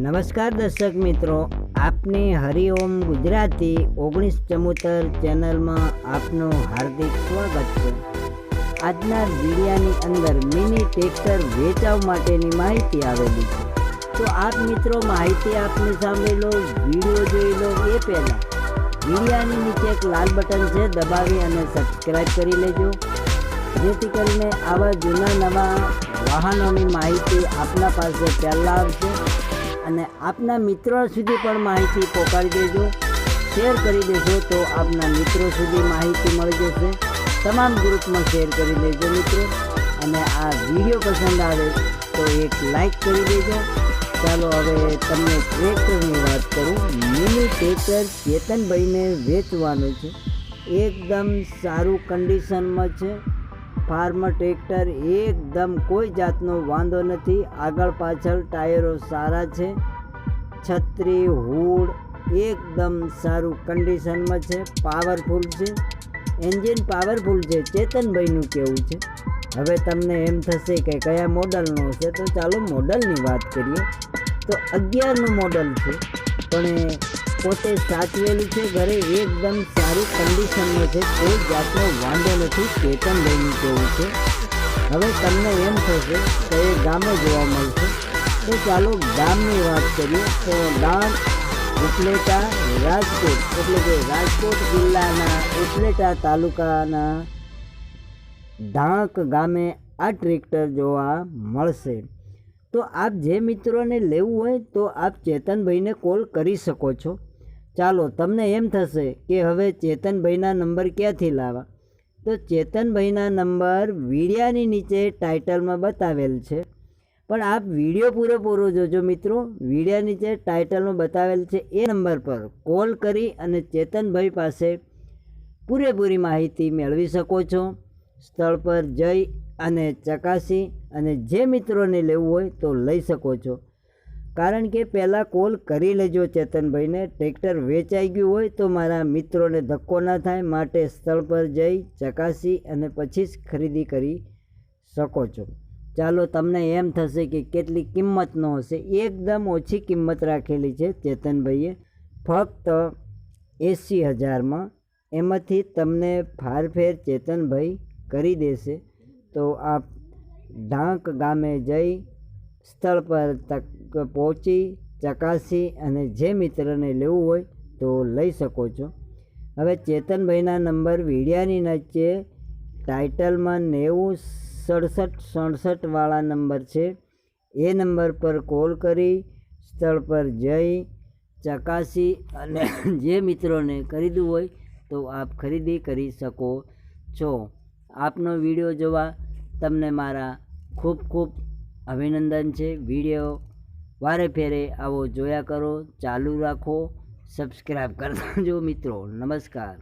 નમસ્કાર દર્શક મિત્રો, આપની હરિઓમ ગુજરાતી 1974 ચેનલમાં આપનું હાર્દિક સ્વાગત છે। આજના વિડિયાની અંદર મિની ટ્રેક્ટર વેચાવ માટેની માહિતી આવેલી છે। તો આપ મિત્રો માહિતી આપની સામે લો, વિડીયો જોઈ લો એ પહેલાં વિડિયાની નીચે એક લાલ બટન છે, દબાવી અને સબસ્ક્રાઈબ કરી લેજો, જેથી કરીને આવા જૂના નવા વાહનોની માહિતી આપના પાસે પહેલાં આવશે અને આપના મિત્રો સુધી પણ માહિતી પહોંચાડી દેજો, શેર કરી દેજો તો આપના મિત્રો સુધી માહિતી મળી જશે। તમામ ગ્રુપમાં શેર કરી દેજો મિત્રો, અને આ વિડીયો પસંદ આવે તો એક લાઈક કરી દેજો। ચાલો હવે તમને ટ્રેક્ટરની વાત કરું। મિની ટ્રેક્ટર ચેતનભાઈને વેચવાનું છે, એકદમ સારું કન્ડિશનમાં છે। ફાર્મર ટ્રેક્ટર એકદમ કોઈ જાતનો વાંધો નથી, આગળ પાછળ ટાયરો સારા છે, છત્રી હુડ એકદમ સારું કન્ડિશનમાં છે, પાવરફુલ છે, એન્જિન પાવરફુલ છે, ચેતનભાઈનું કહેવું છે। હવે તમને એમ થશે કે કયા મોડલનો હશે, તો ચાલો મોડલની વાત કરીએ। તો 11નું મોડલ છે, પણ પોતે સાચવેલું છે ઘરે, એકદમ સારું કન્ડિશનમાં છે, કોઈ જાતનો વાંધો નથી, ચેતનભાઈનું કહેવું છે। હવે તમને એમ થશે કે એ ગામે જોવા મળશે, તો ચાલો ગામની વાત કરીએ। તો ગામ ઉપલેટા રાજકોટ, એટલે કે રાજકોટ જિલ્લાના ઉપલેટા તાલુકાના ઢાંક ગામે આ ટ્રેક્ટર જોવા મળશે। તો આપ જે મિત્રોને લેવું હોય તો આપ ચેતનભાઈને કોલ કરી શકો છો। ચાલો તમને એમ થશે કે હવે ચેતનભાઈના નંબર ક્યાંથી લાવવા, તો ચેતનભાઈના નંબર વિડિયાની નીચે ટાઇટલમાં બતાવેલ છે, પણ આપ વિડીયો પૂરો જોજો મિત્રો। વિડિયા નીચે ટાઇટલમાં બતાવેલ છે એ નંબર પર કોલ કરી અને ચેતનભાઈ પાસે પૂરેપૂરી માહિતી મેળવી શકો છો। સ્થળ પર જઈ અને ચકાસી અને જે મિત્રોને લેવું હોય તો લઈ શકો છો, કારણ કે પહેલાં કોલ કરી લેજો ચેતનભાઈને। ટ્રેક્ટર વેચાઈ ગયું હોય તો મારા મિત્રોને ધક્કો ના થાય, માટે સ્થળ પર જઈ ચકાસી અને પછી જ ખરીદી કરી શકો છો। ચાલો તમને એમ થશે કે કેટલી કિંમતનો હશે, એકદમ ઓછી કિંમત રાખેલી છે ચેતનભાઈએ, ફક્ત 80,000માં। એમાંથી તમને ફારફેર ચેતનભાઈ કરી દેશે। તો આપ ઢાંક ગામે જઈ સ્થળ પર પહોંચી ચકાસી અને જે મિત્રને લેવું હોય તો લઈ શકો છો। હવે ચેતનભાઈના નંબર વિડિયાની નીચે ટાઇટલમાં 906767 વાળા નંબર છે, એ નંબર પર કોલ કરી સ્થળ પર જઈ ચકાસી અને જે મિત્રોને ખરીદવું હોય તો આપ ખરીદી કરી શકો છો। આપનો વિડીયો જોવા તમને મારા ખૂબ ખૂબ અભિનંદન છે। વિડીયો વારે ફેરે આવો જોયા કરો, ચાલુ રાખો, સબસ્ક્રાઈબ કરજો મિત્રો। નમસ્કાર।